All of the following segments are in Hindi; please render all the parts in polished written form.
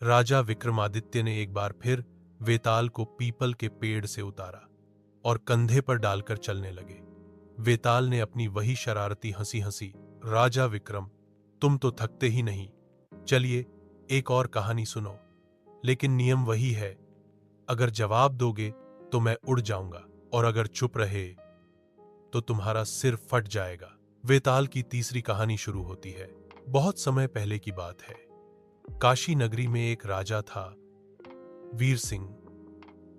राजा विक्रमादित्य ने एक बार फिर वेताल को पीपल के पेड़ से उतारा और कंधे पर डालकर चलने लगे। वेताल ने अपनी वही शरारती हंसी हंसी, राजा विक्रम, तुम तो थकते ही नहीं, चलिए एक और कहानी सुनो। लेकिन नियम वही है, अगर जवाब दोगे तो मैं उड़ जाऊंगा और अगर चुप रहे तो तुम्हारा सिर फट जाएगा। वेताल की तीसरी कहानी शुरू होती है। बहुत समय पहले की बात है। काशी नगरी में एक राजा था, वीर सिंह।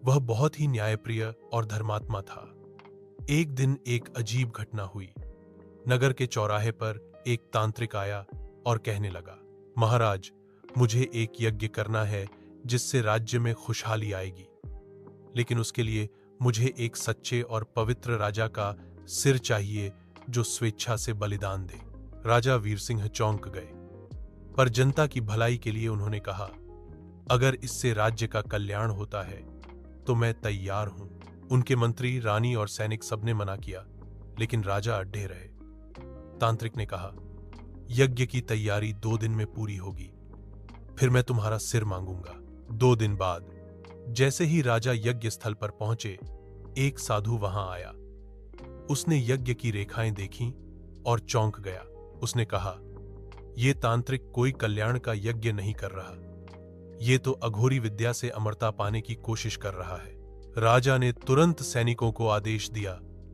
वह बहुत ही न्यायप्रिय और धर्मात्मा था। एक दिन एक अजीब घटना हुई। नगर के चौराहे पर एक तांत्रिक आया और कहने लगा, महाराज, मुझे एक यज्ञ करना है जिससे राज्य में खुशहाली आएगी, लेकिन उसके लिए मुझे एक सच्चे और पवित्र राजा का सिर चाहिए जो स्वेच्छा से बलिदान दे। राजा वीर सिंह चौंक गए, पर जनता की भलाई के लिए उन्होंने कहा, अगर इससे राज्य का कल्याण होता है तो मैं तैयार हूं। उनके मंत्री, रानी और सैनिक सबने मना किया, लेकिन राजा अड्डे रहे। तांत्रिक ने कहा, यज्ञ की तैयारी 2 दिन में पूरी होगी, फिर मैं तुम्हारा सिर मांगूंगा। 2 दिन बाद जैसे ही राजा यज्ञ स्थल पर पहुंचे, एक साधु वहां आया। उसने यज्ञ की रेखाएं देखीं और चौंक गया। उसने कहा, यह तांत्रिक कोई कल्याण का यज्ञ नहीं कर रहा, ये तो अघोरी विद्या से अमरता पाने की कोशिश कर रहा है। राजा ने तुरंत सैनिकों को आदेश दिया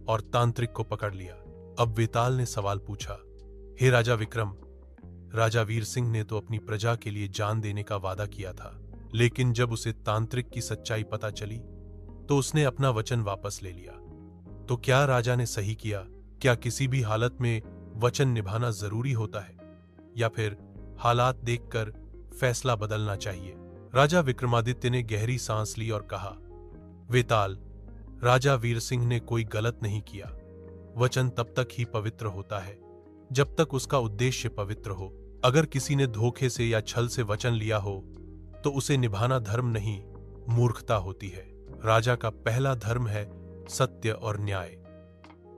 और तांत्रिक को पकड़ लिया। अब वेताल ने सवाल पूछा, हे राजा विक्रम, राजा वीर सिंह ने तो अपनी प्रजा के लिए जान देने का वादा किया था, लेकिन जब उसे तांत्रिक की सच्चाई पता चली तो उसने अपना वचन वापस ले लिया। तो क्या राजा ने सही किया? क्या किसी भी हालत में वचन निभाना जरूरी होता है, या फिर हालात देखकर फैसला बदलना चाहिए? राजा विक्रमादित्य ने गहरी सांस ली और कहा, वेताल, राजा वीर सिंह ने कोई गलत नहीं किया। वचन तब तक ही पवित्र होता है जब तक उसका उद्देश्य पवित्र हो। अगर किसी ने धोखे से या छल से वचन लिया हो तो उसे निभाना धर्म नहीं, मूर्खता होती है। राजा का पहला धर्म है सत्य और न्याय,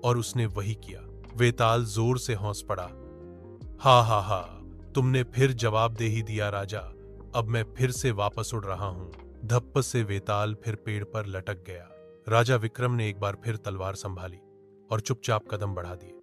और उसने वही किया। वेताल जोर से हंस पड़ा, हा हा हा, तुमने फिर जवाब दे ही दिया राजा, अब मैं फिर से वापस उड़ रहा हूं। धप्प से वेताल फिर पेड़ पर लटक गया। राजा विक्रम ने एक बार फिर तलवार संभाली और चुपचाप कदम बढ़ा दिए।